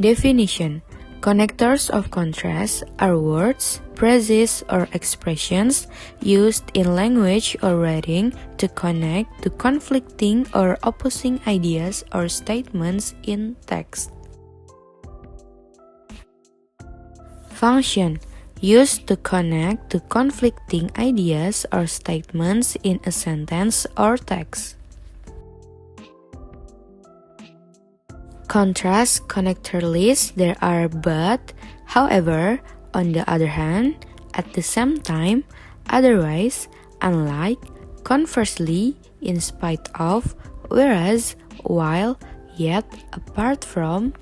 Definition. Connectors of contrast are words, phrases, or expressions used in language or writing to connect to conflicting or opposing ideas or statements in text. Function. Used to connect to conflicting ideas or statements in a sentence or text. Contrast connector list there are but, however, on the other hand, at the same time, otherwise, unlike, conversely, in spite of, whereas, while, yet, apart from.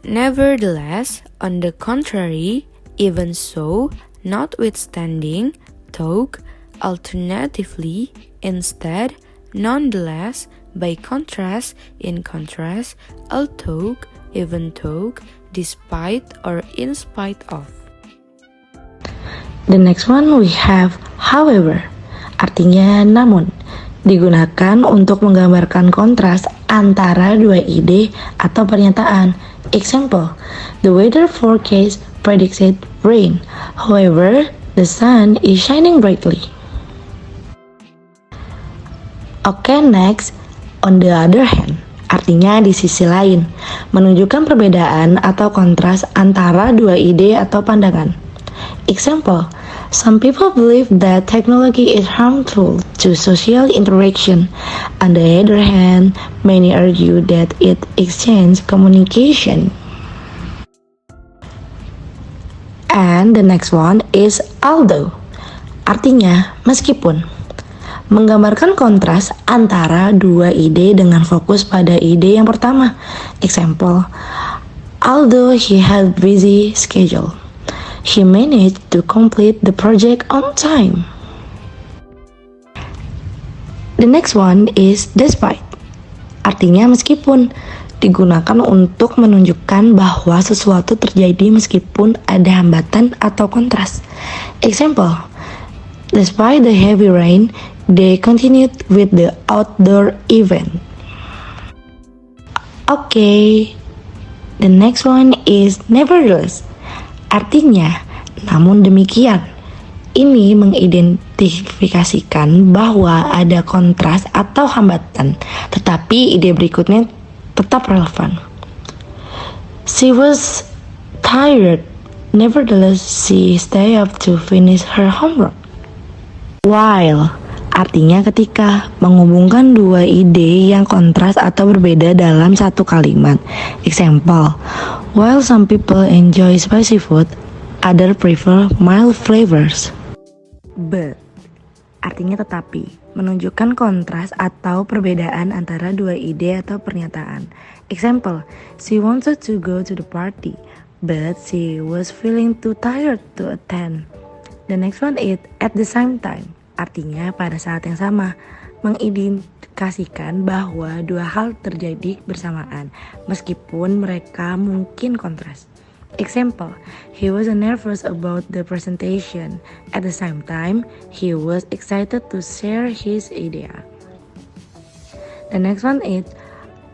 Nevertheless, on the contrary, even so, notwithstanding, though, alternatively, instead, nonetheless, by contrast, in contrast, although, even though, despite or in spite of. The next one we have however, artinya namun, digunakan untuk menggambarkan kontras antara dua ide atau pernyataan. Example, the weather forecast predicted rain, however, the sun is shining brightly. Okay, next, on the other hand, artinya di sisi lain, menunjukkan perbedaan atau kontras antara dua ide atau pandangan. Example, some people believe that technology is harmful to social interaction. On the other hand, many argue that it extends communication. And the next one is although, artinya meskipun. Menggambarkan kontras antara dua ide dengan fokus pada ide yang pertama. Example, although he had busy schedule, he managed to complete the project on time. The next one is despite, artinya meskipun, digunakan untuk menunjukkan bahwa sesuatu terjadi meskipun ada hambatan atau kontras. Example, despite the heavy rain, they continued with the outdoor event. Okay, the next one is nevertheless. Artinya, namun demikian. Ini mengidentifikasikan bahwa ada kontras atau hambatan, tetapi ide berikutnya tetap relevan. She was tired, nevertheless she stayed up to finish her homework. While, artinya ketika, menghubungkan dua ide yang kontras atau berbeda dalam satu kalimat. Example, while some people enjoy spicy food, others prefer mild flavors. But, artinya tetapi, menunjukkan kontras atau perbedaan antara dua ide atau pernyataan. Example, she wanted to go to the party, but she was feeling too tired to attend. The next one is at the same time. Artinya pada saat yang sama, mengindikasikan bahwa dua hal terjadi bersamaan, meskipun mereka mungkin kontras. Example, he was nervous about the presentation. At the same time, he was excited to share his idea. The next one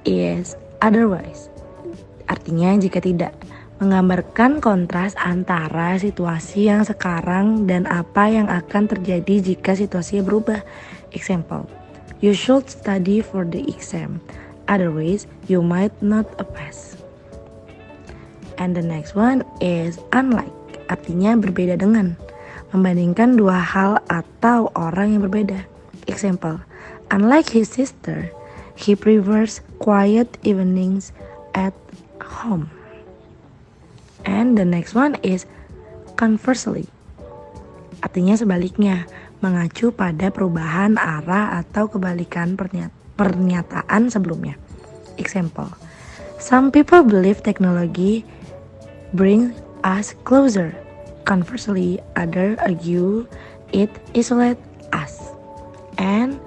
is otherwise. Artinya jika tidak, menggambarkan kontras antara situasi yang sekarang dan apa yang akan terjadi jika situasinya berubah. Example, you should study for the exam, otherwise you might not pass. And the next one is unlike, artinya berbeda dengan, membandingkan dua hal atau orang yang berbeda. Example, unlike his sister, he prefers quiet evenings at home. And the next one is conversely, artinya sebaliknya, mengacu pada perubahan arah atau kebalikan pernyataan sebelumnya. Example, some people believe technology brings us closer. Conversely, others argue it isolates us. And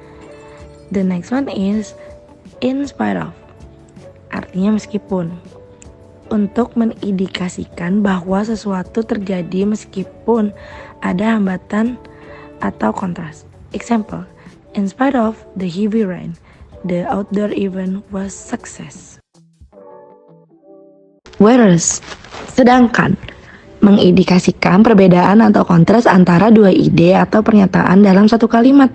the next one is in spite of, artinya meskipun, untuk mengindikasikan bahwa sesuatu terjadi meskipun ada hambatan atau kontras. Example, in spite of the heavy rain, the outdoor event was success. Whereas, sedangkan, mengindikasikan perbedaan atau kontras antara dua ide atau pernyataan dalam satu kalimat.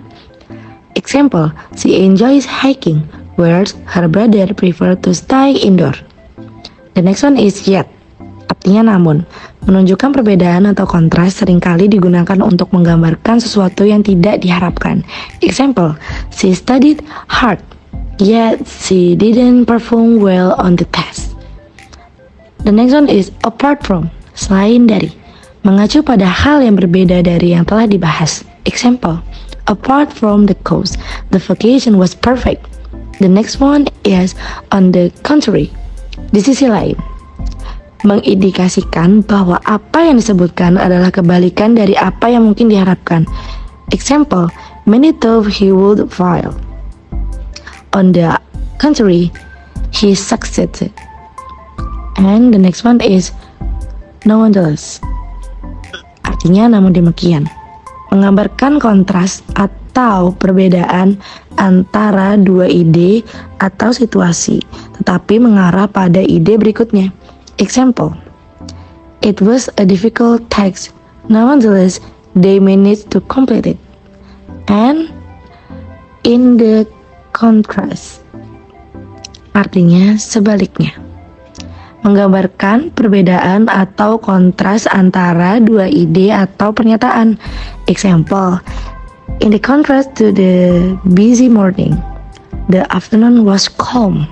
Example, she enjoys hiking, whereas her brother prefers to stay indoor. The next one is yet, artinya namun. Menunjukkan perbedaan atau kontras seringkali digunakan untuk menggambarkan sesuatu yang tidak diharapkan. Example, she studied hard, yet she didn't perform well on the test. The next one is apart from, selain dari, mengacu pada hal yang berbeda dari yang telah dibahas. Example, apart from the coast, the vacation was perfect. The next one is on the contrary, di sisi lain. Mengindikasikan bahwa apa yang disebutkan adalah kebalikan dari apa yang mungkin diharapkan. Example, many thought he would fail. On the contrary, he succeeded. And the next one is nonetheless, artinya namun demikian. Menggambarkan kontras atau perbedaan antara dua ide atau situasi, tetapi mengarah pada ide berikutnya. Example, it was a difficult task, nonetheless they managed to complete it. And in the contrast, artinya sebaliknya. Menggambarkan perbedaan atau kontras antara dua ide atau pernyataan. Example, in the contrast to the busy morning, the afternoon was calm.